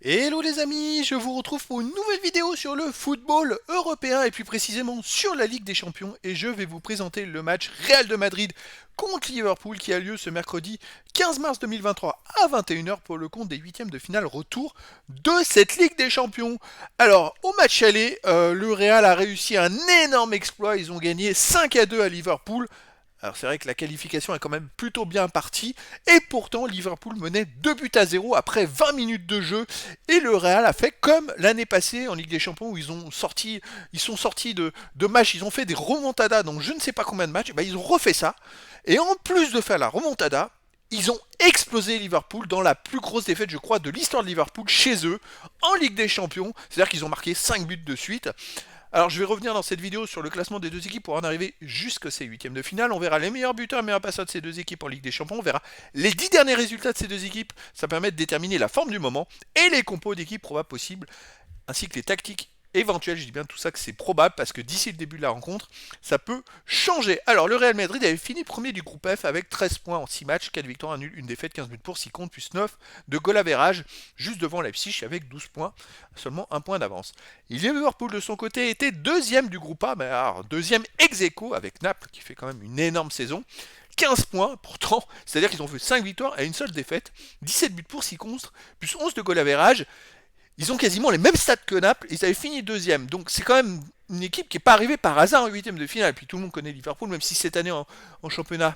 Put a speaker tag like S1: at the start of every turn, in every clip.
S1: Hello les amis, je vous retrouve pour une nouvelle vidéo sur le football européen et plus précisément sur la Ligue des Champions et je vais vous présenter le match Real de Madrid contre Liverpool qui a lieu ce mercredi 15 mars 2023 à 21h pour le compte des huitièmes de finale retour de cette Ligue des Champions. Alors au match aller, le Real a réussi un énorme exploit, ils ont gagné 5-2 à Liverpool. Alors c'est vrai que la qualification est quand même plutôt bien partie, et pourtant Liverpool menait 2-0 après 20 minutes de jeu, et le Real a fait comme l'année passée en Ligue des Champions où ils sont sortis de matchs, ils ont fait des remontadas, donc je ne sais pas combien de matchs, et ben ils ont refait ça, et en plus de faire la remontada, ils ont explosé Liverpool dans la plus grosse défaite, je crois, de l'histoire de Liverpool chez eux, en Ligue des Champions, c'est-à-dire qu'ils ont marqué 5 buts de suite. Alors je vais revenir dans cette vidéo sur le classement des deux équipes pour en arriver jusqu'à ces huitièmes de finale. On verra les meilleurs buteurs et meilleurs passeurs de ces deux équipes en Ligue des Champions. On verra les 10 derniers résultats de ces deux équipes. Ça permet de déterminer la forme du moment et les compos d'équipes probables possibles, ainsi que les tactiques éventuelles. Je dis bien tout ça que c'est probable parce que d'ici le début de la rencontre, ça peut changer. Alors le Real Madrid avait fini premier du groupe F avec 13 points en 6 matchs, 4 victoires, 1 nul, 1 défaite, 15 buts pour 6 comptes, plus 9 de goal average, juste devant Leipzig avec 12 points, seulement 1 point d'avance. Liverpool de son côté était deuxième du groupe A, mais alors deuxième ex aequo avec Naples qui fait quand même une énorme saison. 15 points pourtant, c'est-à-dire qu'ils ont fait 5 victoires et une seule défaite, 17 buts pour 6 contre, plus 11 de goal average. Ils ont quasiment les mêmes stats que Naples, ils avaient fini deuxième. Donc c'est quand même une équipe qui n'est pas arrivée par hasard en huitième de finale. Puis tout le monde connaît Liverpool, même si cette année en championnat,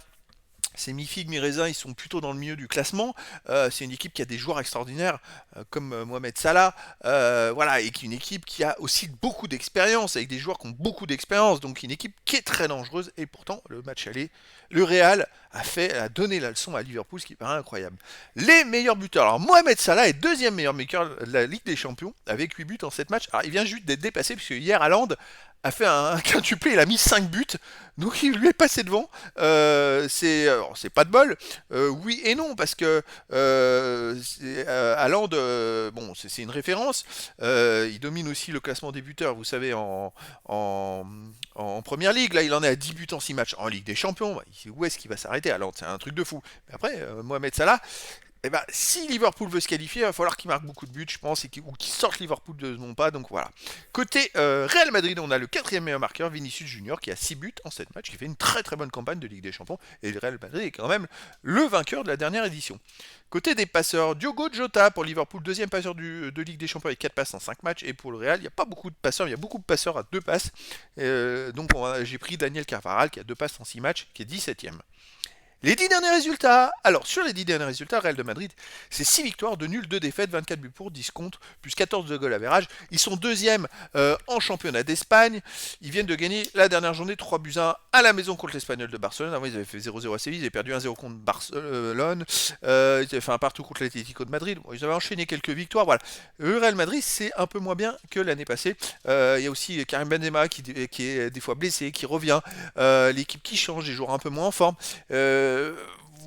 S1: c'est mi-figue, mi-raisin, ils sont plutôt dans le milieu du classement. C'est une équipe qui a des joueurs extraordinaires comme Mohamed Salah, voilà, et qui est une équipe qui a aussi beaucoup d'expérience, avec des joueurs qui ont beaucoup d'expérience. Donc une équipe qui est très dangereuse. Et pourtant, le match aller, le Real a donné la leçon à Liverpool, ce qui paraît incroyable. Les meilleurs buteurs. Alors Mohamed Salah est deuxième meilleur buteur de la Ligue des Champions, avec 8 buts en 7 matchs. Alors il vient juste d'être dépassé, puisque hier, Haaland a fait un quintuplé, il a mis 5 buts, donc il lui est passé devant. C'est pas de bol, oui et non, parce que Haaland, bon, c'est une référence. Il domine aussi le classement des buteurs, vous savez, en, en première ligue. Là, il en est à 10 buts en 6 matchs. En Ligue des Champions, bah, où est-ce qu'il va s'arrêter Haaland? C'est un truc de fou. Mais après, Mohamed Salah, eh ben, si Liverpool veut se qualifier, il va falloir qu'il marque beaucoup de buts, je pense, ou qu'il sorte Liverpool de non pas. Donc voilà. Côté Real Madrid, on a le quatrième meilleur marqueur, Vinicius Junior, qui a 6 buts en 7 matchs, qui fait une très très bonne campagne de Ligue des Champions. Et le Real Madrid est quand même le vainqueur de la dernière édition. Côté des passeurs, Diogo Jota pour Liverpool, deuxième passeur de Ligue des Champions avec 4 passes en 5 matchs. Et pour le Real, il n'y a pas beaucoup de passeurs, il y a beaucoup de passeurs à 2 passes. Donc j'ai pris Daniel Carvajal qui a 2 passes en 6 matchs, qui est 17ème. Les 10 derniers résultats. Alors, sur les 10 derniers résultats, Real de Madrid, c'est 6 victoires, 2 nuls, 2 défaites, 24 buts pour, 10 contre, plus 14 de goal average. Ils sont deuxièmes en championnat d'Espagne. Ils viennent de gagner la dernière journée 3 buts 1 à la maison contre l'Espagnol de Barcelone. Avant, ils avaient fait 0-0 à Séville, ils avaient perdu 1-0 contre Barcelone. Ils avaient fait un partout contre l'Atlético de Madrid. Bon, ils avaient enchaîné quelques victoires. Voilà. Le Real Madrid, c'est un peu moins bien que l'année passée. Il y a aussi Karim Benzema qui est des fois blessé, qui revient. L'équipe qui change, des joueurs un peu moins en forme.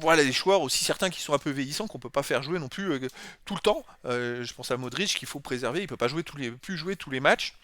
S1: Voilà, des joueurs aussi certains qui sont un peu vieillissants qu'on peut pas faire jouer non plus tout le temps. Je pense à Modric qu'il faut préserver, il peut pas jouer plus jouer tous les matchs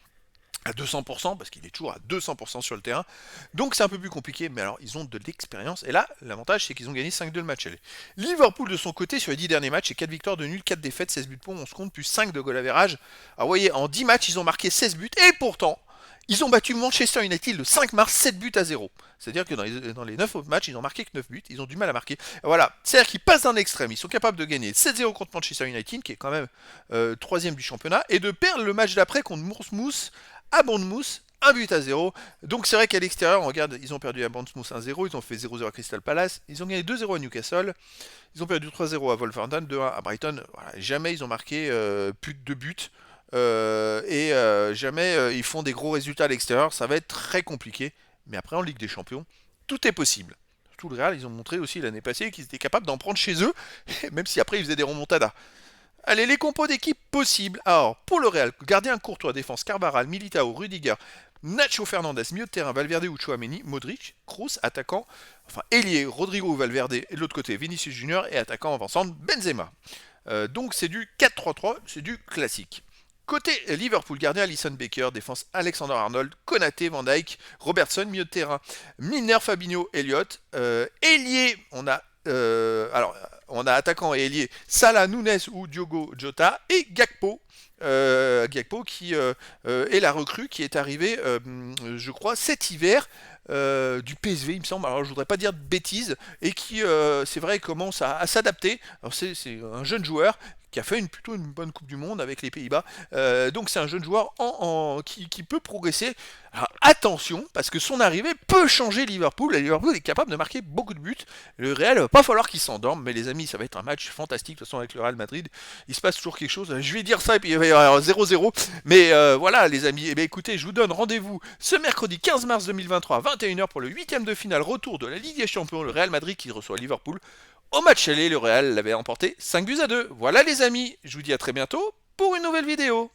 S1: à 200% parce qu'il est toujours à 200% sur le terrain. Donc c'est un peu plus compliqué, mais alors ils ont de l'expérience. Et là, l'avantage c'est qu'ils ont gagné 5-2 le match aller. Liverpool de son côté sur les 10 derniers matchs, c'est 4 victoires de nul, 4 défaites, 16 buts pour 11 comptes, plus 5 de goal average. Alors vous voyez, en 10 matchs, ils ont marqué 16 buts et pourtant ils ont battu Manchester United le 5 mars 7 buts à 0. C'est-à-dire que dans les 9 autres matchs, ils n'ont marqué que 9 buts, ils ont du mal à marquer. Voilà, c'est-à-dire qu'ils passent d'un extrême, ils sont capables de gagner 7-0 contre Manchester United, qui est quand même 3ème du championnat, et de perdre le match d'après contre Bournemouth à Bournemouth, 1 but à 0. Donc c'est vrai qu'à l'extérieur, on regarde, ils ont perdu à Bournemouth 1-0, ils ont fait 0-0 à Crystal Palace, ils ont gagné 2-0 à Newcastle, ils ont perdu 3-0 à Wolverhampton, 2-1 à Brighton. Voilà, jamais ils ont marqué plus de 2 buts. Jamais ils font des gros résultats à l'extérieur, ça va être très compliqué. Mais après en Ligue des Champions, tout est possible. Tout le Real, ils ont montré aussi l'année passée qu'ils étaient capables d'en prendre chez eux, même si après ils faisaient des remontadas. Allez, les compos d'équipe possibles. Alors, pour le Real, gardien Courtois, défense Carvajal, Militao, Rudiger, Nacho Fernandez, milieu de terrain, Valverde ou Chouameni, Modric, Kroos, attaquant, enfin ailier, Rodrigo ou Valverde, et de l'autre côté, Vinicius Junior, et attaquant avançant, Benzema. Donc c'est du 4-3-3, c'est du classique. Côté Liverpool, gardien Alisson Becker, défense Alexander Arnold, Konaté, Van Dijk, Robertson, milieu de terrain, Milner, Fabinho, Elliott, ailier, on a alors On a attaquant et ailier Salah, Nunes ou Diogo Jota et Gakpo. Gakpo qui est la recrue qui est arrivée, je crois, cet hiver du PSV, il me semble. Alors je voudrais pas dire de bêtises et qui, c'est vrai, commence à s'adapter. Alors c'est un jeune joueur qui a fait plutôt une bonne Coupe du Monde avec les Pays-Bas. Donc c'est un jeune joueur qui peut progresser. Alors attention, parce que son arrivée peut changer Liverpool. Et Liverpool est capable de marquer beaucoup de buts. Le Real, va pas falloir qu'il s'endorme, mais les amis, ça va être un match fantastique. De toute façon, avec le Real Madrid, il se passe toujours quelque chose. Je vais dire ça et puis il va y avoir 0-0. Mais voilà, les amis. Eh bien, écoutez, je vous donne rendez-vous ce mercredi 15 mars 2023 à 21h pour le 8e de finale retour de la Ligue des Champions. Le Real Madrid qui reçoit Liverpool. Au match aller, le Real l'avait emporté 5 buts à 2. Voilà les amis, je vous dis à très bientôt pour une nouvelle vidéo.